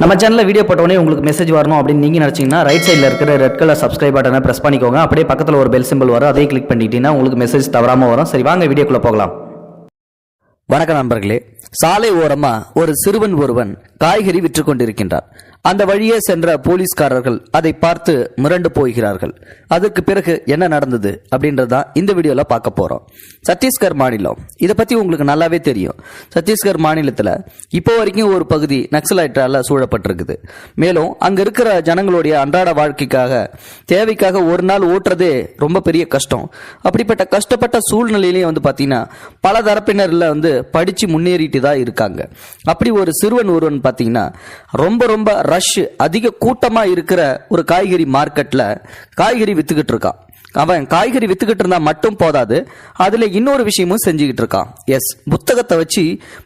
நம்ம சேனலில் வீடியோ போட்டோடனே உங்களுக்கு மெசேஜ் வரணும் அப்படின்னு நீங்கள் நினச்சிங்கன்னா ரைட் சைடில் இருக்கிற ரெட் கலர் சப்ஸ்கிரைப் பட்டனை ப்ரெஸ் பண்ணிக்கோங்க. அப்படியே பக்கத்தில் ஒரு பெல் சிம்பிள் வரும், அதையும் கிளிக் பண்ணிட்டீங்கன்னா உங்களுக்கு மெசேஜ் தவறாமல் வரும். சரி, வாங்க வீடியோக்குள்ளே போகலாம். வணக்கம் நண்பர்களே. சாலை ஓரமா ஒரு சிறுவன் ஒருவன் காய்கறி விற்று கொண்டிருக்கின்றார். அந்த வழியே சென்ற போலீஸ்காரர்கள் அதை பார்த்து மிரண்டு போகிறார்கள். அதற்கு பிறகு என்ன நடந்தது அப்படின்றதான் இந்த வீடியோல பார்க்க போறோம். சத்தீஸ்கர் மாநிலம், இதை பத்தி உங்களுக்கு நல்லாவே தெரியும். சத்தீஸ்கர் மாநிலத்துல இப்போ வரைக்கும் ஒரு பகுதி நக்சலைட்டால சூழப்பட்டிருக்குது. மேலும் அங்க இருக்கிற ஜனங்களுடைய அன்றாட வாழ்க்கைக்காக தேவைக்காக ஒரு நாள் ஓட்டுறதே ரொம்ப பெரிய கஷ்டம். அப்படிப்பட்ட கஷ்டப்பட்ட சூழ்நிலையிலேயே பாத்தீங்கன்னா பல தரப்பினர்ல படிச்சு முன்னேறிட்டு தான் இருக்காங்க. அப்படி ஒரு சிறுவன் ஒருவன் பாத்தீங்கன்னா ரொம்ப ரஷ் அதிக கூட்டமா இருக்கிற ஒரு காய்கறி மார்க்கெட்ல காய்கறி வித்துக்கிட்டு இருக்கான். அவன் காய்கறி வித்துக்கிட்டு இருந்தா மட்டும் போதாது, அதுல இன்னொரு விஷயமும் செஞ்சுக்கிட்டு இருக்கான். எஸ், புத்தகத்தை வச்சு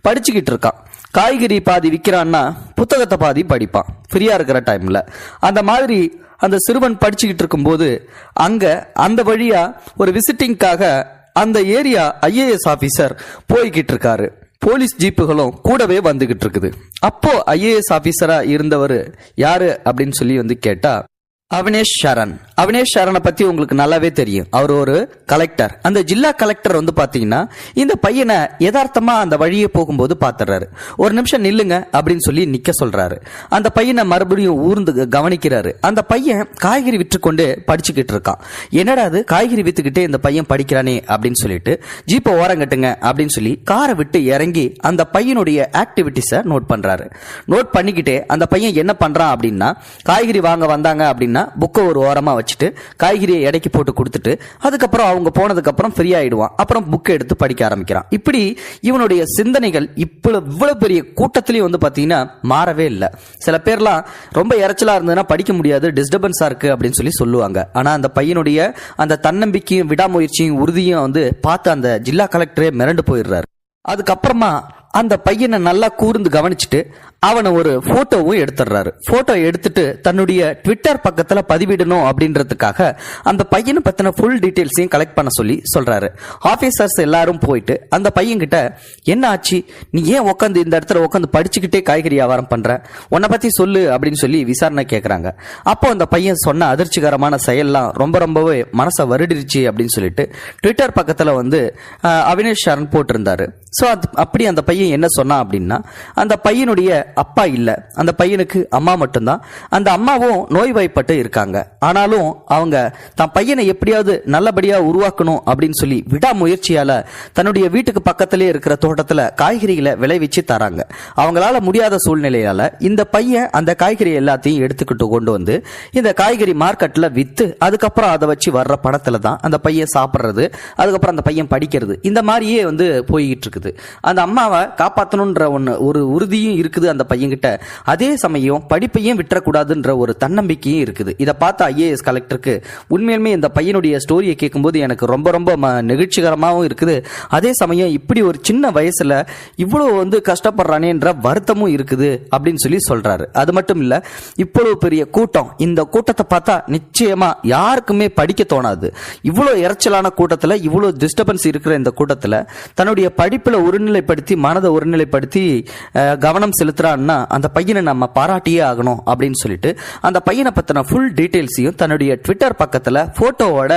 படிச்சுக்கிட்டு இருக்கான். காய்கறி பாதி விற்கிறான்னா புத்தகத்தை பாதி படிப்பான் ஃப்ரீயா இருக்கிற டைம்ல. அந்த மாதிரி அந்த சிறுவன் படிச்சுக்கிட்டு இருக்கும் போது அங்க அந்த வழியா ஒரு விசிட்டிங்காக அந்த ஏரியா ஐஏஎஸ் ஆபீசர் போய்கிட்டு இருக்காரு. போலீஸ் ஜீப்புகளும் கூடவே வந்துகிட்டு இருக்குது. அப்போ ஐஏஎஸ் ஆபீசரா இருந்தவர் யாரு அப்படின்னு சொல்லி கேட்டா அவினேஷ் சரண். அவினேஷ் சரணை பத்தி உங்களுக்கு நல்லாவே தெரியும். அவர் ஒரு கலெக்டர். அந்த ஜில்லா கலெக்டர் பாத்தீங்கன்னா இந்த பையனை யதார்த்தமா அந்த வழியே போகும்போது பாத்துறாரு. ஒரு நிமிஷம் நில்லுங்க அப்படின்னு சொல்லி நிக்க சொல்றாரு. அந்த பையனை மறுபடியும் ஊர்ந்து கவனிக்கிறாரு. அந்த பையன் காய்கறி விற்று கொண்டு படிச்சுக்கிட்டு இருக்கான். என்னடா அது, காய்கறி வித்துக்கிட்டே இந்த பையன் படிக்கிறானே அப்படின்னு சொல்லிட்டு ஜீப்பை ஓரங்கட்டுங்க அப்படின்னு சொல்லி காரை விட்டு இறங்கி அந்த பையனுடைய ஆக்டிவிட்டிஸை நோட் பண்றாரு. நோட் பண்ணிக்கிட்டே அந்த பையன் என்ன பண்றான் அப்படின்னா, காய்கறி வாங்க வந்தாங்க அப்படின்னா புக்கை ஒரு ஓரமா வச்சுட்டு காய்கறியை எடைக்கு போட்டு கொடுத்துட்டு அதுக்கப்புறம் அவங்க போனதுக்கு அப்புறம் ஃப்ரீ ஆயிடுவான். அப்புறம் புக்கை எடுத்து படிக்க ஆரம்பிக்கிறான். இப்படி இவனுடைய சிந்தனைகள் இவ்வளவு பெரிய கூட்டத்திலேயே பாத்தீங்கன்னா மாறவே இல்லை. சில பேர்லாம் ரொம்ப இறைச்சலா இருந்ததுன்னா படிக்க முடியாது, டிஸ்டர்பன்ஸா இருக்கு அப்படின்னு சொல்லி சொல்லுவாங்க. ஆனா அந்த பையனுடைய அந்த தன்னம்பிக்கையும் விடாமுயற்சியும் உறுதியும் பார்த்து அந்த ஜில்லா கலெக்டரே மிரண்டு போயிடுறாரு. அதுக்கப்புறமா அந்த பையனை நல்லா கூர்ந்து கவனிச்சுட்டு அவனை ஒரு போட்டோவும் எடுத்துடுறாரு. போட்டோ எடுத்துட்டு தன்னுடைய ட்விட்டர் பக்கத்துல பதிவிடணும் அப்படின்றதுக்காக அந்த பையனை பத்தின ஃபுல் டீடைல்ஸையும் கலெக்ட் பண்ண சொல்லி சொல்றாரு. ஆபீசர்ஸ் எல்லாரும் போயிட்டு அந்த பையன் கிட்ட, என்ன ஆச்சு, நீ ஏன் உட்காந்து இந்த இடத்துல உட்காந்து படிச்சுக்கிட்டே காய்கறி வியாபாரம் பண்ற, உன்னை பத்தி சொல்லு அப்படின்னு சொல்லி விசாரணை கேட்கறாங்க. அப்போ அந்த பையன் சொன்ன அதிர்ச்சிகரமான செயல்லாம் ரொம்பவே மனசை வருடிருச்சு அப்படின்னு சொல்லிட்டு ட்விட்டர் பக்கத்துல அவினேஷ் சரண் போட்டிருந்தாரு. சோ அப்படி அந்த பையன் என்ன சொன்னா அப்படின்னா, அந்த பையனுடைய அப்பா இல்ல, அந்த பையனுக்கு அம்மா மட்டும்தான். அந்த அம்மாவும் நோய்வாய்ப்பட்டு இருக்காங்க. ஆனாலும் அவங்க தன் பையனை எப்படியாவது நல்லபடியா உருவாக்கணும் அப்படின்னு சொல்லி விடாமுயற்சியால தன்னுடைய வீட்டுக்கு பக்கத்திலே இருக்கிற தோட்டத்துல காய்கறிகளை விளைவிச்சு தராங்க. அவங்களால முடியாத சூழ்நிலையால இந்த பையன் அந்த காய்கறி எல்லாத்தையும் எடுத்துக்கிட்டு கொண்டு இந்த காய்கறி மார்க்கெட்ல வித்து அதுக்கப்புறம் அதை வச்சு வர்ற பணத்துல தான் அந்த பையன் சாப்பிடுறது, அதுக்கப்புறம் அந்த பையன் படிக்கிறது. இந்த மாதிரியே போய்கிட்டு இருக்குது. அந்த அம்மாவை காப்பாற்றணும்ன்ற ஒரு உறுதியும் இருக்குது அந்த பையன்கிட்ட. அதே சமயம் படிப்பையும் விட்டுறக்கூடாதுன்ற ஒரு தன்னம்பிக்கையும் இருக்குது. இதை பார்த்த ஐஏஎஸ் கலெக்டருக்கு உண்மையுமே இந்த பையனுடைய ஸ்டோரியை கேட்கும்போது எனக்கு ரொம்ப நெகிழ்ச்சிகரமாகவும் இருக்குது. அதே சமயம் இப்படி ஒரு சின்ன வயசுல இவ்வளவு கஷ்டப்படுறானேன்ற வருத்தமும் இருக்குது அப்படின்னு சொல்லி சொல்றாரு. அது மட்டும் இல்ல, இவ்வளவு பெரிய கூட்டம், இந்த கூட்டத்தை பார்த்தா நிச்சயமா யாருக்குமே படிக்க தோணாது. இவ்வளவு இறைச்சலான கூட்டத்துல, இவ்வளவு டிஸ்டர்பன்ஸ் இருக்கிற இந்த கூட்டத்துல தன்னுடைய படிப்புல ஒருநிலைப்படுத்தி மனதை ஒருநிலைப்படுத்தி கவனம் செலுத்துறான்னா அந்த பையனை நம்ம பாராட்டியே ஆகணும் அப்படின்னு சொல்லிட்டு அந்த பையனை பத்தின ஃபுல் டீடைல்ஸையும் தன்னுடைய ட்விட்டர் பக்கத்துல போட்டோவோட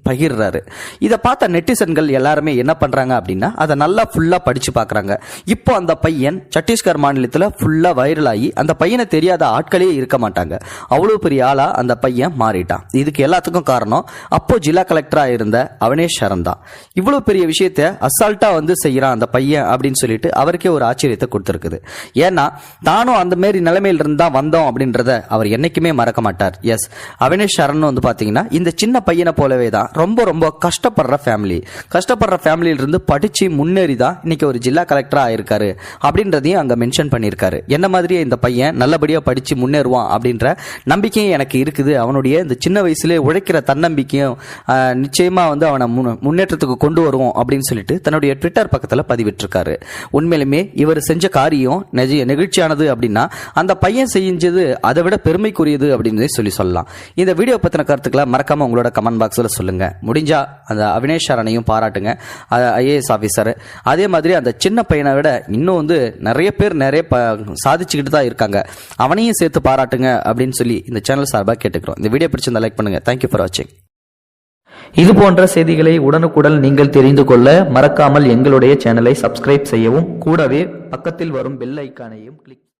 பகிர்றாரு. இதை பார்த்த நெட்டிசன்கள் எல்லாருமே என்ன பண்றாங்க அப்படின்னா அதை நல்லா ஃபுல்லா படிச்சு பாக்குறாங்க. இப்போ அந்த பையன் சத்தீஸ்கர் மாநிலத்துல ஃபுல்லா வைரல் ஆகி அந்த பையனை தெரியாத ஆட்களே இருக்க மாட்டாங்க. அவ்வளவு பெரிய ஆளா அந்த பையன் மாறிட்டான். இதுக்கு எல்லாத்துக்கும் காரணம் அப்போ ஜில்லா கலெக்டரா இருந்த அவினேஷ் சரண் தான். இவ்வளவு பெரிய விஷயத்தை அசால்ட்டா செய்யறான் அந்த பையன் அப்படின்னு சொல்லிட்டு அவருக்கே ஒரு ஆச்சரியத்தை கொடுத்திருக்குது. ஏன்னா தானும் அந்த மாதிரி நிலைமையில இருந்தா வந்தோம் அப்படின்றத அவர் என்னைக்குமே மறக்க மாட்டார். எஸ், அவினேஷ் சரண் பாத்தீங்கன்னா இந்த சின்ன பையனை போலவே தான் ரொம்ப கஷ்டப்படுற ஃபேமிலியில இருந்து படிச்சு முன்னேறி தான் இன்னைக்கு ஒரு ஜில்லா கலெக்டரா ஆயிருக்காரு அப்படின்றதையும் அங்க மென்ஷன் பண்ணியிருக்காரு. என்ன மாதிரியே இந்த பையன் நல்லபடியா படிச்சு முன்னேறுவான் அப்படின்ற நம்பிக்கையும் எனக்கு இருக்குது. அவனுடைய இந்த சின்ன வயசுலேயே உழைக்கிற தன்னம்பிக்கையும் நிச்சயமா அவனை முன்னேற்றத்துக்கு கொண்டு வருவோம் அப்படின்னு சொல்லிட்டு தன்னுடைய ட்விட்டர் பக்கத்துல பதிவிட்டிருக்காரு. உண்மையிலுமே இவர் செஞ்ச காரியம் நெகிழ்ச்சியானது அப்படின்னா அந்த பையன் செஞ்சது அதை விட பெருமைக்குரியது அப்படின்னு சொல்லலாம். இந்த வீடியோ பற்றின கருத்துக்களை மறக்காம உங்களோட கமெண்ட் பாக்ஸில் சொல்லுங்க. முடிஞ்சா அந்த அவினேஷ் சரணையும் பாராட்டுங்க, ஐஏஎஸ் ஆஃபீஸர். அதே மாதிரி அந்த சின்ன பையனை விட இன்னும் வந்து நிறைய பேர் சாதிச்சுக்கிட்டு தான் இருக்காங்க, அவனையும் சேர்த்து பாராட்டுங்க அப்படின்னு சொல்லி இந்த சேனல் சார்பாக கேட்டுக்கிறோம். இந்த வீடியோ பிடிச்சிருந்தா லைக் பண்ணுங்க. தேங்க்யூ ஃபார் வாட்சிங். இது போன்ற செய்திகளை உடனுக்குடன் நீங்கள் தெரிந்து கொள்ள மறக்காமல் எங்களுடைய சேனலை சப்ஸ்கிரைப் செய்யவும், கூடவே பக்கத்தில் வரும் பெல் ஐக்கானையும் கிளிக்